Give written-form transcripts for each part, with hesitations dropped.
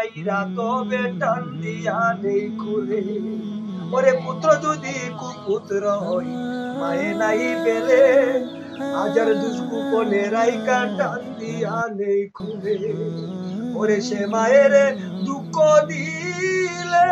মাইরা তবে টান দিয়া নেই খুলে। ওরে পুত্র যদি কুপুত্র হই মায়ে নাই পেলে, হাজার দুষ্কুপনে রাইকা টান দিয়া নেই খুলে। ওরে সে মায়ের দুঃখ দিলে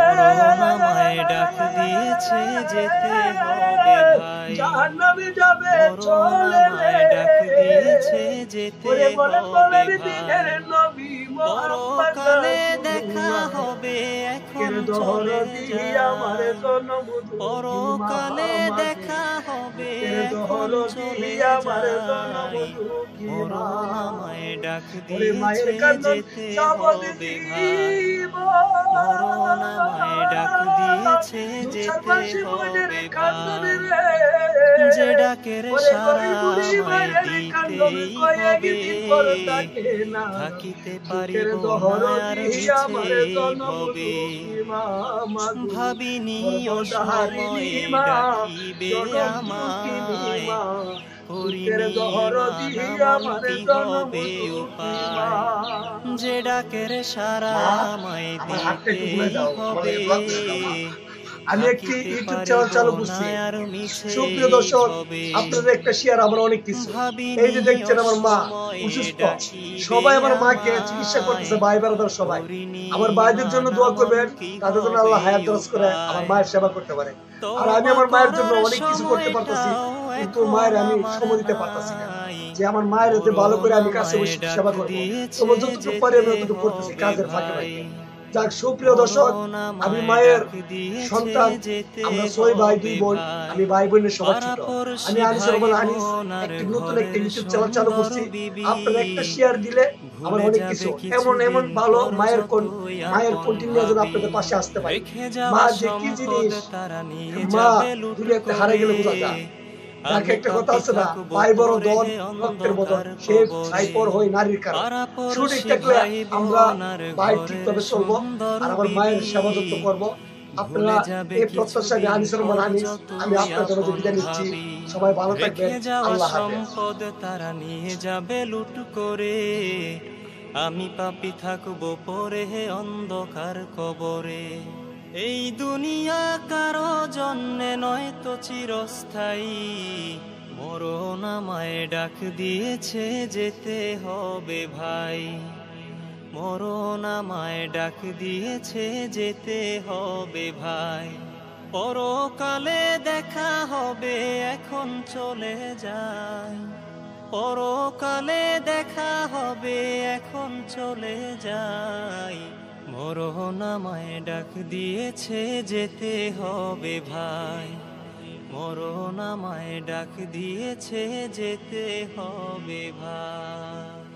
মায় ডাক দিয়েছে যেতে হবে ভাই, জাহান্নামে যাবে চলে রে। মায় ডাক দিয়েছে যেতে ওরে বলেন হবে দিনের ভাই, নবী মুহাম্মদ পরকালে দেখা হবে এখন চলে আমার যায়, জনমধু পরকালে দেখা হবে এখন চলে আমার যায়। জনমধু মরণ আমায় ডাক ওরে মায়ের দিয়েছে কান্দন যেতে শপথ হবে ভাই, দিব, মরণ আমায় ডাক দিয়েছে যেতে হবে ভাই, যে ডাকের সাড়া আমায় দিতেই হবে, থাকিতে পারিব না আর মিছেই হবে। ভাবিনি অসময়ে ডাকিবে আমায়, করিনি মানা মন কি হবে উপায়, যে ডাকের সাড়া আমায় দিতেই হবে, আমি একটি ইউটিউব চ্যানেল চালু করছি। সুপ্রিয় দর্শক, আপনাদের একটা শেয়ার আমার অনেক কিছু। এই যে দেখছেন আমার মা অসুস্থ, সবাই আমার মাকে চিকিৎসা করতেছে, ভাই বেড়াদার সবাই। আমার ভাইদের জন্য দোয়া করবেন, তাদের জন্য আল্লাহ হায়াত দরাজ করে আমার মায়ের সেবা করতে পারে। আর আমি আমার মায়ের জন্য অনেক কিছু করতে পারতেছি, কিন্তু মায়ের আমি সময় দিতে পারতেছি না, যে আমার মায়ের যে ভালো করে আমি কাছে বসে সেবা করবো। তোমার যতটুকু পারি আমি ততটুকু করতেছি কাজের ফাঁকে ফাঁকে। যাক সুপ্রিয় দর্শক, আমি মায়ের সন্তান, আমরা 6 ভাই 2 বোন, আমি ভাই বোনের সবার ছোট। আমি আনিস রহমান আনিস একটি নতুন একটা ইউটিউব চ্যানেল চালু করছি। আপনারা একটা শেয়ার দিলে আমার অনেক কিছু এমন এমন ভালো মায়ের কন্টিনিউ যেন আপনাদের পাশে আসতে পারে। মা যে কি জিনিস, মা দুনিয়াতে হারিয়ে গেলে বোঝা যায়। তাকে একটা কথা আছে না, ভাই বড় দল রক্তের বদল, সে ভাই পর হয় নারীর কারণ। ঠিক থাকলে আমরা ভাই ঠিকভাবে চলবো, আর আমার মায়ের সেবা যত্ন করবো। আপনারা এই প্রত্যাশা নিয়ে আনিস রহমান আনিস, আমি আপনাদের মাঝে বিদায় নিচ্ছি। সবাই ভালো থাকবেন, আল্লাহ হাফেজ। সম্পদ তারা নিয়ে যাবে লুট করে, আমি পাপী থাকবো পরে অন্ধকার কবরে। এই দুনিয়া কারো জন্যে নয় তো চিরস্থায়ী, মরণ আমায় ডাক দিয়েছে যেতে হবে ভাই, মরণ আমায় ডাক দিয়েছে যেতে হবে ভাই, পরকালে দেখা হবে এখন চলে যাই, পরকালে দেখা হবে এখন চলে যাই, মরণ আমায় ডাক দিয়েছে যেতে হবে ভাই, মরণ আমায় ডাক দিয়েছে যেতে হবে ভাই।